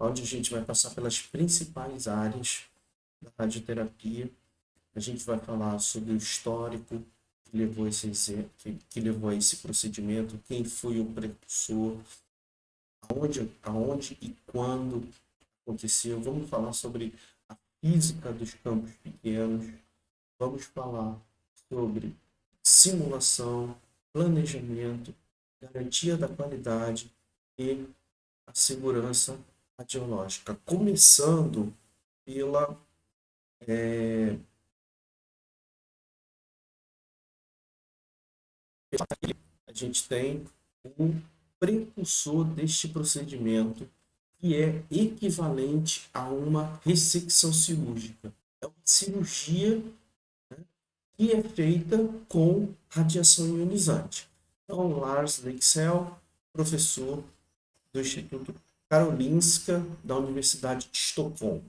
onde a gente vai passar pelas principais áreas da radioterapia. A gente vai falar sobre o histórico que levou a esse procedimento, quem foi o precursor, aonde e quando aconteceu. Vamos falar sobre a física dos campos pequenos, vamos falar sobre simulação, planejamento, garantia da qualidade e a segurança radiológica. Começando pela a gente tem o precursor deste procedimento, que é equivalente a uma ressecção cirúrgica. É uma cirurgia, né, que é feita com radiação ionizante. Então, Lars Leksell, professor do Instituto Karolinska da Universidade de Estocolmo.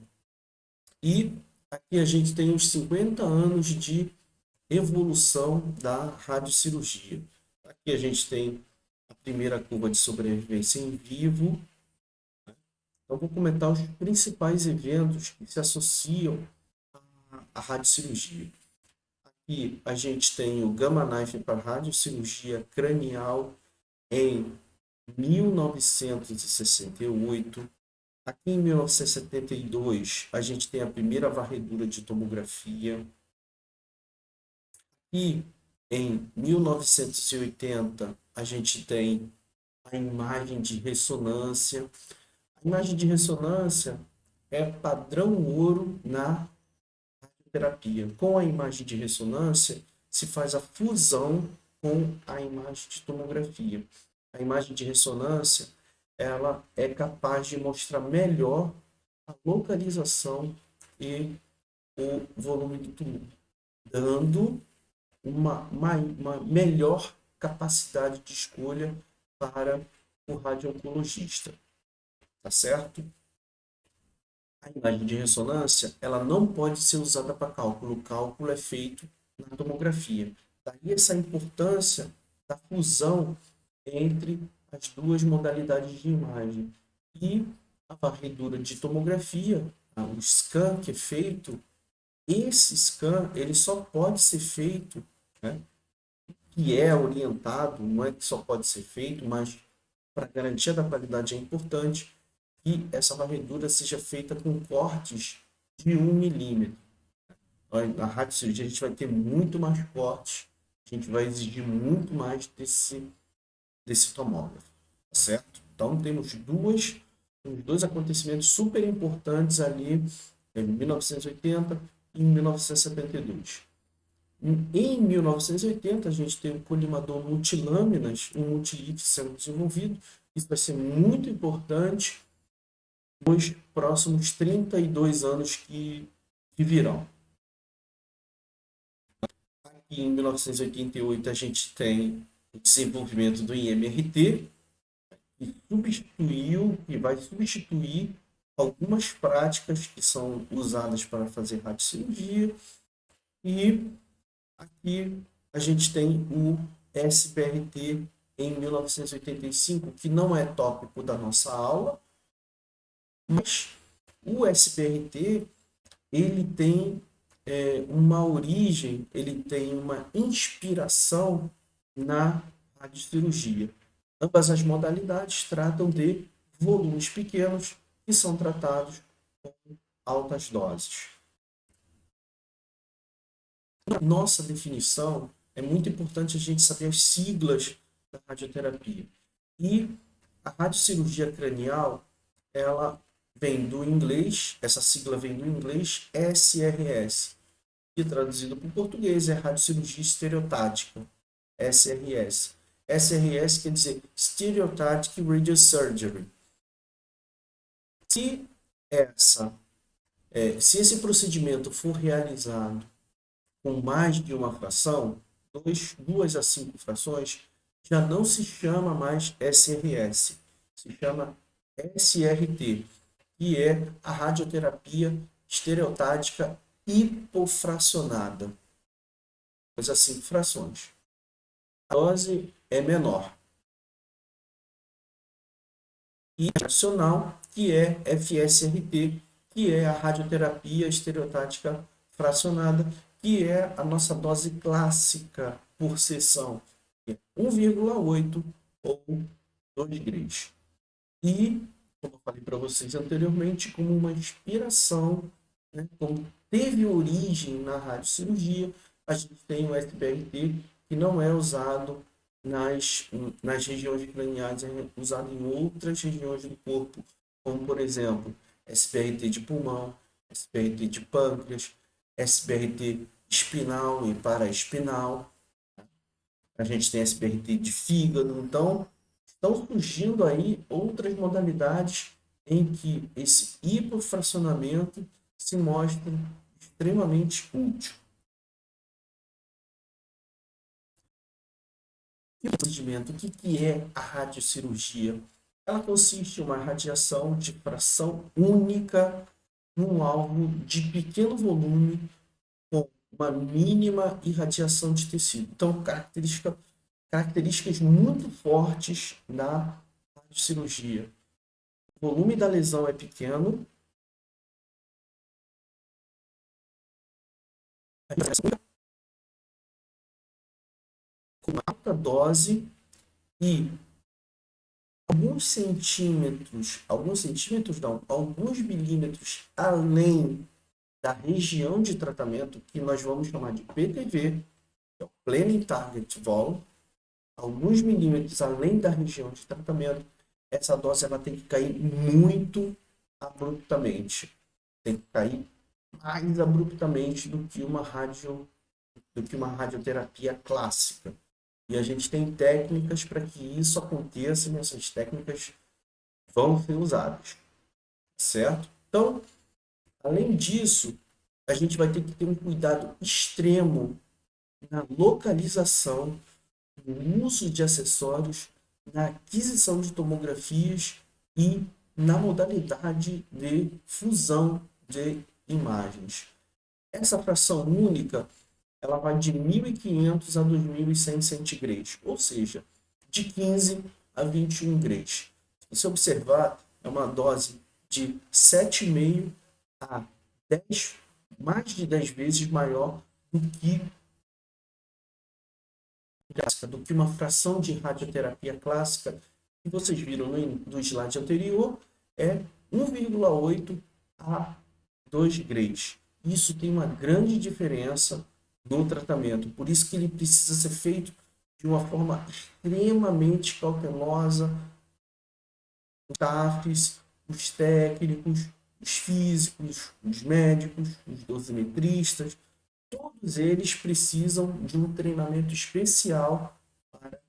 E aqui a gente tem os 50 anos de evolução da radiocirurgia. Aqui a gente tem a primeira curva de sobrevivência em vivo. Então, vou comentar os principais eventos que se associam à radiocirurgia. Aqui a gente tem o Gamma Knife para radiocirurgia cranial em 1968. Aqui em 1972, a gente tem a primeira varredura de tomografia. E em 1980, a gente tem a imagem de ressonância. A imagem de ressonância é padrão ouro na radioterapia. Com a imagem de ressonância, se faz a fusão com a imagem de tomografia. A imagem de ressonância, ela é capaz de mostrar melhor a localização e o volume do tumor, dando uma melhor capacidade de escolha para o radio-oncologista, tá certo? A imagem de ressonância, ela não pode ser usada para cálculo. O cálculo é feito na tomografia. Daí essa importância da fusão entre as duas modalidades de imagem. E a varredura de tomografia, o scan que é feito, esse scan ele só pode ser feito, né, que é orientado, não é que só pode ser feito, mas para garantia da qualidade é importante que essa varredura seja feita com cortes de 1 milímetro. Na radiocirurgia a gente vai ter muito mais cortes, a gente vai exigir muito mais desse tomógrafo, tá certo? Então temos dois acontecimentos super importantes ali em 1980 e em 1972. Em 1980, a gente tem o colimador multilâminas, um multilite sendo desenvolvido. Isso vai ser muito importante nos próximos 32 anos que virão. Aqui em 1988, a gente tem o desenvolvimento do IMRT, que vai substituir algumas práticas que são usadas para fazer radiocirurgia. E aqui a gente tem o SBRT em 1985, que não é tópico da nossa aula, mas o SBRT ele tem uma origem, ele tem uma inspiração na radiocirurgia. Ambas as modalidades tratam de volumes pequenos que são tratados com altas doses. Na nossa definição, é muito importante a gente saber as siglas da radioterapia. E a radiocirurgia cranial, ela vem do inglês, essa sigla vem do inglês SRS, que traduzido para o português é radiocirurgia estereotática, SRS. SRS quer dizer Stereotactic Radiosurgery. Se esse procedimento for realizado com mais de uma fração, 2 a 5 frações, já não se chama mais SRS, se chama SRT, que é a radioterapia estereotática hipofracionada, 2 a 5 frações. A dose é menor. E tradicional que é FSRT, que é a radioterapia estereotática fracionada, que é a nossa dose clássica por sessão, que é 1,8 ou 2 graus. E, como eu falei para vocês anteriormente, como uma inspiração, né, como teve origem na radiocirurgia, a gente tem o SBRT, que não é usado nas, nas regiões cranianas, é usado em outras regiões do corpo, como, por exemplo, SBRT de pulmão, SBRT de pâncreas, SBRT espinal e paraespinal. A gente tem SBRT de fígado. Então, estão surgindo aí outras modalidades em que esse hipofracionamento se mostra extremamente útil. E o procedimento, o que é a radiocirurgia? Ela consiste em uma radiação de fração única num alvo de pequeno volume com uma mínima irradiação de tecido. Então, características muito fortes da radiocirurgia. O volume da lesão é pequeno, com alta dose e alguns milímetros além da região de tratamento, que nós vamos chamar de PTV, que é o Planning Target Volume, alguns milímetros além da região de tratamento, essa dose ela tem que cair muito abruptamente. Tem que cair mais abruptamente do que uma radioterapia clássica. E a gente tem técnicas para que isso aconteça, e essas técnicas vão ser usadas, certo? Então, além disso, a gente vai ter que ter um cuidado extremo na localização, no uso de acessórios, na aquisição de tomografias e na modalidade de fusão de imagens. Essa fração única, ela vai de 1.500 a 2.100 centigraus, ou seja, de 15 a 21 graus. Se você observar, é uma dose de 7,5 a 10, mais de 10 vezes maior do que uma fração de radioterapia clássica, que vocês viram no slide anterior, é 1,8 a 2 graus. Isso tem uma grande diferença no tratamento, por isso que ele precisa ser feito de uma forma extremamente cautelosa. Os staffs, os técnicos, os físicos, os médicos, os dosimetristas, todos eles precisam de um treinamento especial para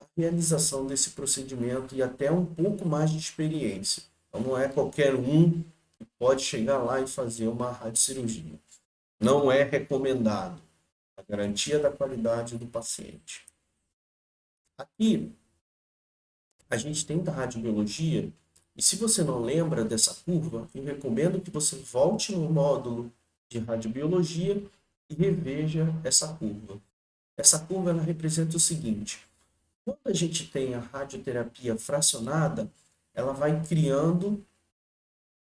a realização desse procedimento e até um pouco mais de experiência. Então, não é qualquer um que pode chegar lá e fazer uma radiocirurgia. Não é recomendado. A garantia da qualidade do paciente. Aqui, a gente tem da radiobiologia, e se você não lembra dessa curva, eu recomendo que você volte no módulo de radiobiologia e reveja essa curva. Essa curva ela representa o seguinte: quando a gente tem a radioterapia fracionada, ela vai criando,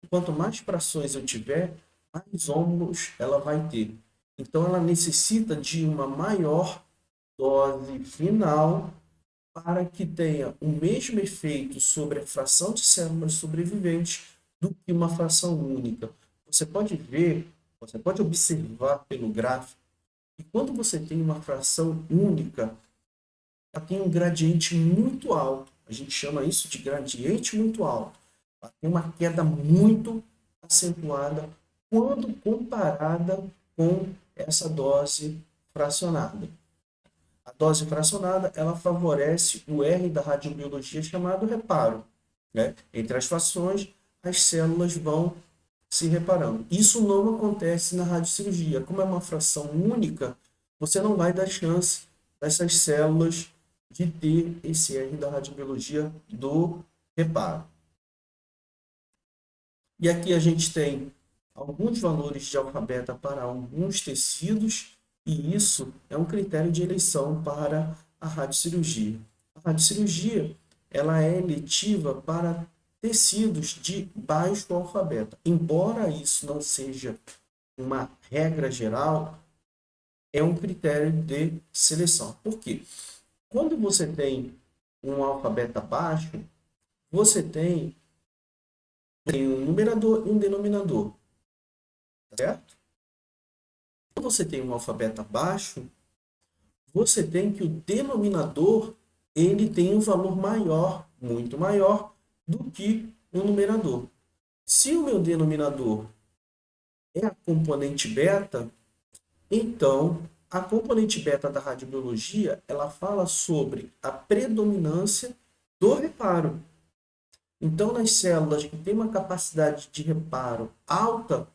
quanto mais frações eu tiver, mais ônus ela vai ter. Então, ela necessita de uma maior dose final para que tenha o mesmo efeito sobre a fração de células sobreviventes do que uma fração única. Você pode ver, você pode observar pelo gráfico, que quando você tem uma fração única, ela tem um gradiente muito alto. A gente chama isso de gradiente muito alto. Ela tem uma queda muito acentuada quando comparada com essa dose fracionada. A dose fracionada, ela favorece o R da radiobiologia chamado reparo, né? Entre as frações, as células vão se reparando. Isso não acontece na radiocirurgia. Como é uma fração única, você não vai dar chance dessas células de ter esse R da radiobiologia do reparo. E aqui a gente tem alguns valores de alfabeta para alguns tecidos, e isso é um critério de eleição para a radiocirurgia. A radiocirurgia ela é eletiva para tecidos de baixo alfabeto. Embora isso não seja uma regra geral, é um critério de seleção. Por quê? Quando você tem um alfabeto baixo, você tem um numerador e um denominador, certo? Quando você tem um alfabeto baixo, você tem que o denominador ele tem um valor maior, muito maior, do que o numerador. Se o meu denominador é a componente beta, então a componente beta da radiobiologia ela fala sobre a predominância do reparo. Então, nas células que têm uma capacidade de reparo alta,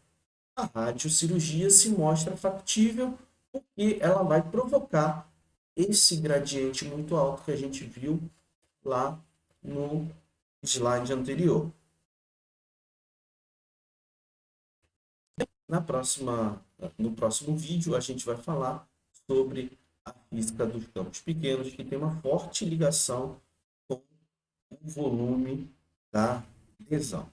a radiocirurgia se mostra factível porque ela vai provocar esse gradiente muito alto que a gente viu lá no slide anterior. No próximo vídeo, a gente vai falar sobre a física dos campos pequenos, que tem uma forte ligação com o volume da lesão.